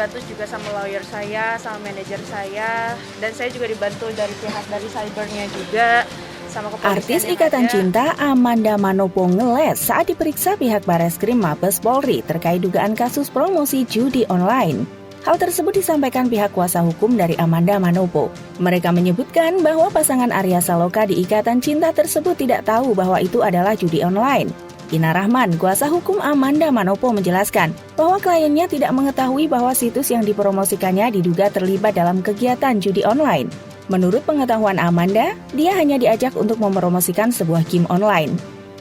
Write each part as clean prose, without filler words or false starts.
dibantu juga sama lawyer saya, sama manajer saya, dan saya juga dibantu dari pihak dari cybernya juga, sama kepolisian. Artis Ikatan Cinta Amanda Manopo ngeles saat diperiksa pihak Bareskrim Mabes Polri terkait dugaan kasus promosi judi online. Hal tersebut disampaikan pihak kuasa hukum dari Amanda Manopo. Mereka menyebutkan bahwa pasangan Arya Saloka di Ikatan Cinta tersebut tidak tahu bahwa itu adalah judi online. Ina Rahman, kuasa hukum Amanda Manopo menjelaskan bahwa kliennya tidak mengetahui bahwa situs yang dipromosikannya diduga terlibat dalam kegiatan judi online. Menurut pengetahuan Amanda, dia hanya diajak untuk mempromosikan sebuah game online.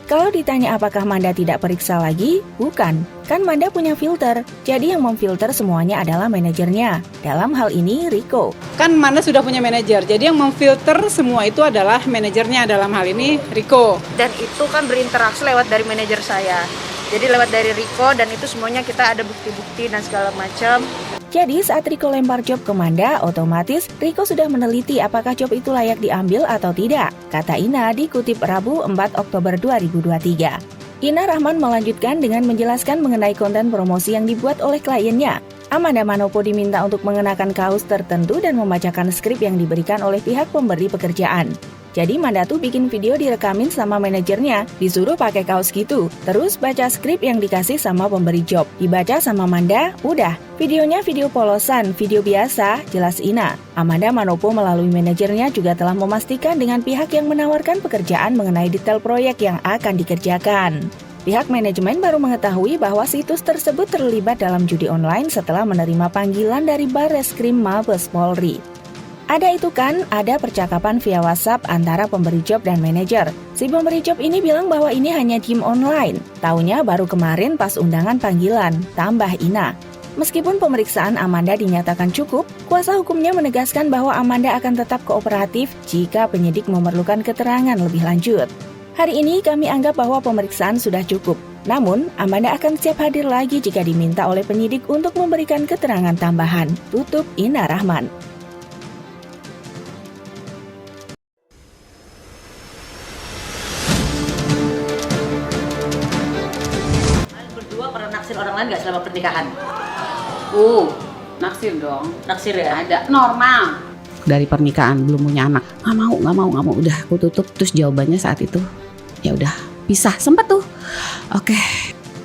Kalau ditanya apakah Manda tidak periksa lagi, bukan. Kan Manda punya filter, jadi yang memfilter semuanya adalah manajernya. Dalam hal ini, Rico. Kan Manda sudah punya manajer, jadi yang memfilter semua itu adalah manajernya, dalam hal ini Rico. Dan itu kan berinteraksi lewat dari manajer saya. Jadi lewat dari Rico, dan itu semuanya kita ada bukti-bukti dan segala macam. Jadi saat Rico lempar job ke Manda, otomatis Rico sudah meneliti apakah job itu layak diambil atau tidak. Kata Ina dikutip Rabu 4 Oktober 2023. Ina Rahman melanjutkan dengan menjelaskan mengenai konten promosi yang dibuat oleh kliennya. Amanda Manopo diminta untuk mengenakan kaos tertentu dan membacakan skrip yang diberikan oleh pihak pemberi pekerjaan. Jadi Manda tuh bikin video direkamin sama manajernya, disuruh pakai kaos gitu. Terus baca skrip yang dikasih sama pemberi job. Dibaca sama Manda, udah. Videonya video polosan, video biasa, jelas Ina. Amanda Manopo melalui manajernya juga telah memastikan dengan pihak yang menawarkan pekerjaan mengenai detail proyek yang akan dikerjakan. Pihak manajemen baru mengetahui bahwa situs tersebut terlibat dalam judi online setelah menerima panggilan dari Bareskrim Mabes Polri. Ada itu kan, ada percakapan via WhatsApp antara pemberi job dan manajer. Si pemberi job ini bilang bahwa ini hanya game online. Taunya baru kemarin pas undangan panggilan, tambah Ina. Meskipun pemeriksaan Amanda dinyatakan cukup, kuasa hukumnya menegaskan bahwa Amanda akan tetap kooperatif jika penyidik memerlukan keterangan lebih lanjut. Hari ini kami anggap bahwa pemeriksaan sudah cukup. Namun, Amanda akan siap hadir lagi jika diminta oleh penyidik untuk memberikan keterangan tambahan. Tutup Ina Rahman. Naksir orang lain nggak selama pernikahan? Naksir dong. Naksir ya? Ada, normal. Dari pernikahan belum punya anak, nggak mau, udah aku tutup. Terus jawabannya saat itu, ya udah pisah, sempet tuh. Oke.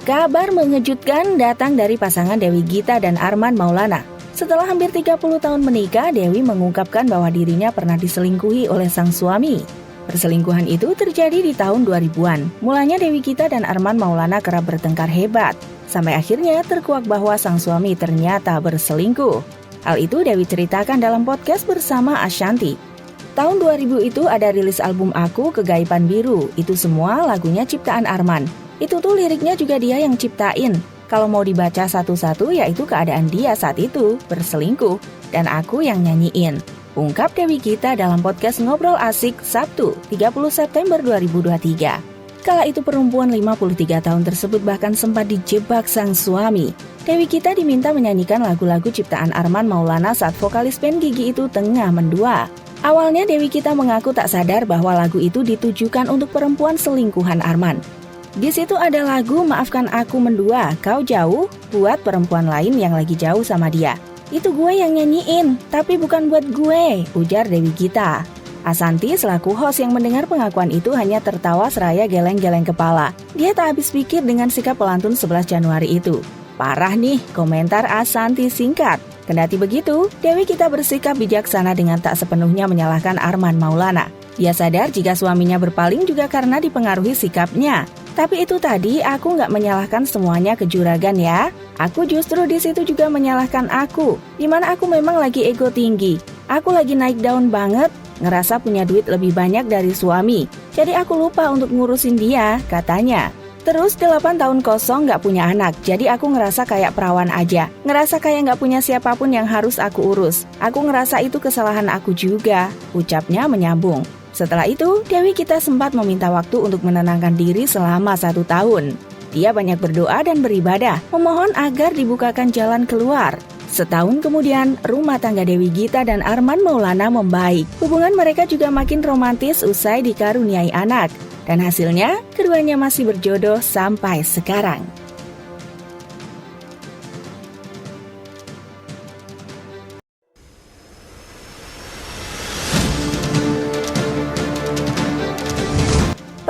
Kabar mengejutkan datang dari pasangan Dewi Gita dan Arman Maulana. Setelah hampir 30 tahun menikah, Dewi mengungkapkan bahwa dirinya pernah diselingkuhi oleh sang suami. Perselingkuhan itu terjadi di tahun 2000-an. Mulanya Dewi Gita dan Arman Maulana kerap bertengkar hebat. Sampai akhirnya terkuak bahwa sang suami ternyata berselingkuh. Hal itu Dewi ceritakan dalam podcast bersama Ashanti. Tahun 2000 itu ada rilis album Aku, Kegaiban Biru. Itu semua lagunya ciptaan Arman. Itu tuh liriknya juga dia yang ciptain. Kalau mau dibaca satu-satu yaitu keadaan dia saat itu, berselingkuh. Dan aku yang nyanyiin. Ungkap Dewi Gita dalam podcast Ngobrol Asik Sabtu 30 September 2023. Kala itu perempuan 53 tahun tersebut bahkan sempat dijebak sang suami. Dewi Gita diminta menyanyikan lagu-lagu ciptaan Arman Maulana saat vokalis band Gigi itu tengah mendua. Awalnya Dewi Gita mengaku tak sadar bahwa lagu itu ditujukan untuk perempuan selingkuhan Arman. Di situ ada lagu Maafkan Aku Mendua, Kau Jauh, buat perempuan lain yang lagi jauh sama dia. Itu gue yang nyanyiin, tapi bukan buat gue, ujar Dewi Gita. Ashanti selaku host yang mendengar pengakuan itu hanya tertawa seraya geleng-geleng kepala. Dia tak habis pikir dengan sikap pelantun 11 Januari itu. Parah nih, komentar Ashanti singkat. Kendati begitu, Dewi Gita bersikap bijaksana dengan tak sepenuhnya menyalahkan Arman Maulana. Dia sadar jika suaminya berpaling juga karena dipengaruhi sikapnya. Tapi itu tadi aku nggak menyalahkan semuanya ke juragan ya. Aku justru di situ juga menyalahkan aku. Dimana aku memang lagi ego tinggi. Aku lagi naik daun banget. Ngerasa punya duit lebih banyak dari suami. Jadi aku lupa untuk ngurusin dia, katanya. Terus 8 tahun kosong gak punya anak, jadi aku ngerasa kayak perawan aja. Ngerasa kayak gak punya siapapun yang harus aku urus. Aku ngerasa itu kesalahan aku juga, ucapnya menyambung. Setelah itu, Dewi Gita sempat meminta waktu untuk menenangkan diri selama 1 tahun. Dia banyak berdoa dan beribadah, memohon agar dibukakan jalan keluar. Setahun kemudian, rumah tangga Dewi Gita dan Arman Maulana membaik. Hubungan mereka juga makin romantis usai dikaruniai anak. Dan hasilnya, keduanya masih berjodoh sampai sekarang.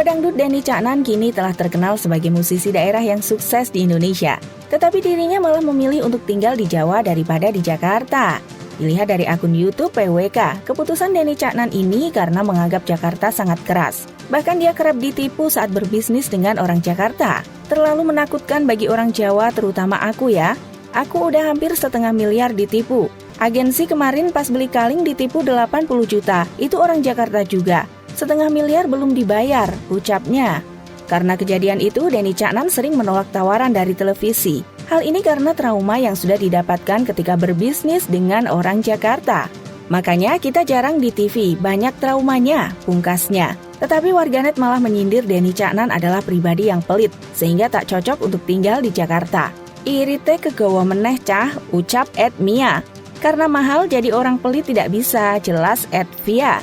Pedangdut Denny Caknan kini telah terkenal sebagai musisi daerah yang sukses di Indonesia. Tetapi dirinya malah memilih untuk tinggal di Jawa daripada di Jakarta. Dilihat dari akun YouTube PWK, keputusan Denny Caknan ini karena menganggap Jakarta sangat keras. Bahkan dia kerap ditipu saat berbisnis dengan orang Jakarta. Terlalu menakutkan bagi orang Jawa, terutama aku ya. Aku udah hampir 1,5 miliar ditipu. Agensi kemarin pas beli kaleng ditipu 80 juta. Itu orang Jakarta juga. 1,5 miliar belum dibayar, ucapnya. Karena kejadian itu, Denny Caknan sering menolak tawaran dari televisi. Hal ini karena trauma yang sudah didapatkan ketika berbisnis dengan orang Jakarta. Makanya kita jarang di TV, banyak traumanya, pungkasnya. Tetapi warganet malah menyindir Denny Caknan adalah pribadi yang pelit, sehingga tak cocok untuk tinggal di Jakarta. Irite kegawa meneh cah, ucap @Mia. Karena mahal jadi orang pelit tidak bisa, jelas @Via.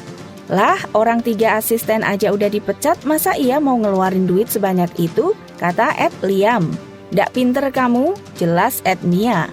Lah, orang 3 asisten aja udah dipecat, masa ia mau ngeluarin duit sebanyak itu? Kata @Liam. Ndak pinter kamu, jelas @Mia.